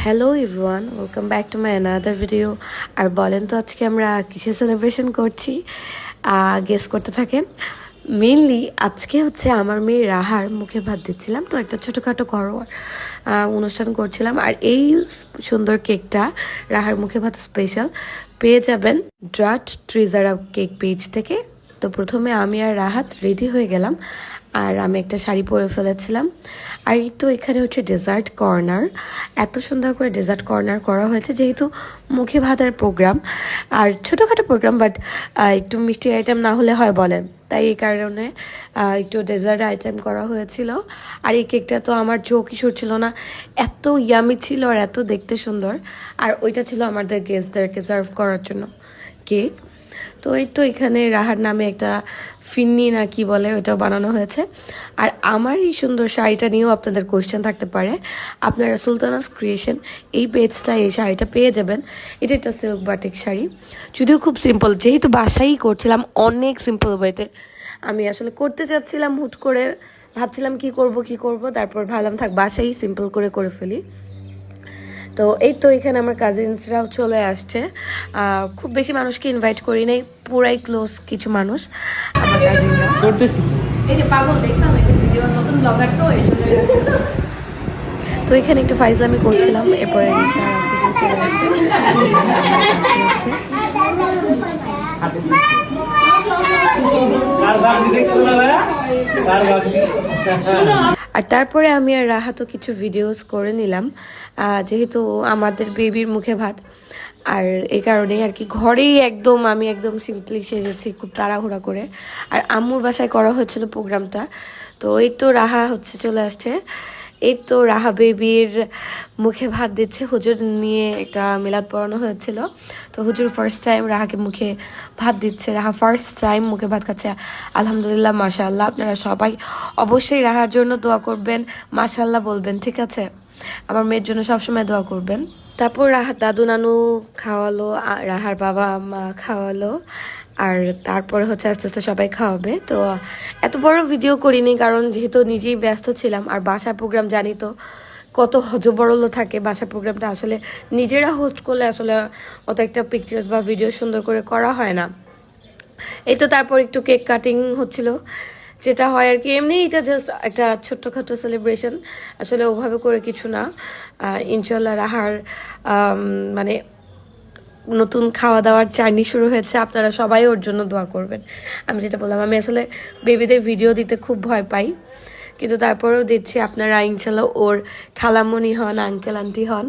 Hello everyone, welcome back to my another video. আর বলেন তো আজকে আমরা কিসে সেলিব্রেশন করছি, গেস করতে থাকেন। মেনলি আজকে হচ্ছে আমার মেয়ে রাহার মুখে ভাত দিচ্ছিলাম, তো একটা ছোটোখাটো ঘরোয়া অনুষ্ঠান করছিলাম। আর এই সুন্দর কেকটা রাহার মুখে ভাত স্পেশাল পেয়ে যাবেন ড্রাট ট্রিজারা কেক পেজ থেকে। তো প্রথমে আমি আর রাহাত রেডি হয়ে গেলাম, আর আমি একটা শাড়ি পরে ফেলেছিলাম। আর একটু এখানে হচ্ছে ডেজার্ট কর্নার, এত সুন্দর করে ডেজার্ট কর্নার করা হয়েছে, যেহেতু মুখে ভাতের প্রোগ্রাম আর ছোটোখাটো প্রোগ্রাম, বাট একটু মিষ্টি আইটেম না হলে হয় বলেন, তাই এই কারণে একটু ডেজার্ট আইটেম করা হয়েছিল। আর এই কেকটা তো আমার চোখই সরছিল না, এত ইয়ামি ছিল আর এত দেখতে সুন্দর। আর ওইটা ছিল আমাদের গেস্টদেরকে সার্ভ করার জন্য কেক। তো এই তো এখানে রাহার নামে একটা ফিন্নি না কি বলে ওইটাও বানানো হয়েছে। আর আমার এই সুন্দর শাড়িটা নিয়েও আপনাদের কোয়েশ্চেন থাকতে পারে, আপনারা সুলতানাস ক্রিয়েশন এই পেজটা এই শাড়িটা পেয়ে যাবেন। এটা একটা সিল্ক বাটিক শাড়ি, যদিও খুব সিম্পল, যেহেতু বাসায়ই করছিলাম অনেক সিম্পল ওয়েতে। আমি আসলে করতে চাচ্ছিলাম, হুট করে ভাবছিলাম কি করব, তারপর ভাবলাম থাক বাসায়ই সিম্পল করে ফেলি। তো এই তো এখানে আমার কাজিনসরাও চলে আসছে, খুব বেশি মানুষকে ইনভাইট করি নাই, পুরাই ক্লোজ কিছু মানুষ আমার কাজিনরা। তো এখানে একটু ফাইজলামি করছিলাম, এরপরে স্যার চলে আসছে। আর তারপরে আমি আর রাহাতও কিছু ভিডিওস করে নিলাম, যেহেতু আমাদের বেবির মুখে ভাত, আর এই কারণেই আর কি ঘরেই আমি একদম সিম্পলি সেজেছি খুব তাড়াহুড়া করে। আর আম্মুর বাসায় করা হয়েছিল প্রোগ্রামটা। তো এই তো রাহা হচ্ছে চলে আসছে, এই তো রাহা বেবির মুখে ভাত দিচ্ছে। হুজুর নিয়ে একটা মিলাদ পড়ানো হয়েছিল, তো হুজুর ফার্স্ট টাইম রাহাকে মুখে ভাত দিচ্ছে, রাহা ফার্স্ট টাইম মুখে ভাত খাচ্ছে। আলহামদুলিল্লাহ, মাশাআল্লাহ। আপনারা সবাই অবশ্যই রাহার জন্য দোয়া করবেন, মাশাআল্লাহ বলবেন, ঠিক আছে? আমার মেয়ের জন্য সবসময় দোয়া করবেন। তারপর রাহার দাদু নানু খাওয়ালো, রাহার বাবা মা খাওয়ালো, আর তারপরে হচ্ছে আস্তে আস্তে সবাই খাওয়াবে। তো এত বড় ভিডিও করিনি, কারণ যেহেতু নিজেই ব্যস্ত ছিলাম। আর বাসার প্রোগ্রাম জানি তো কত হজবরল থাকে, বাসার প্রোগ্রামটা আসলে নিজেরা হোস্ট করলে আসলে অত একটা পিকচার্স বা ভিডিও সুন্দর করে করা হয় না। এই তো তারপর একটু কেক কাটিং হচ্ছিল, যেটা হয় আর কি। এমনি এটা জাস্ট একটা ছোট্টখাটো সেলিব্রেশন, আসলে ওভাবে করে কিছু না। ইনশাল্লাহ রাহার মানে নতুন খাওয়া দাওয়ার জার্নি শুরু হয়েছে, আপনারা সবাই ওর জন্য দোয়া করবেন। আমি যেটা বললাম, আমি আসলে বেবিদের ভিডিও দিতে খুব ভয় পাই, কিন্তু তারপরেও দিচ্ছি। আপনারা ইনশাল্লাহ ওর খালামণি হন, আঙ্কেল আন্টি হন,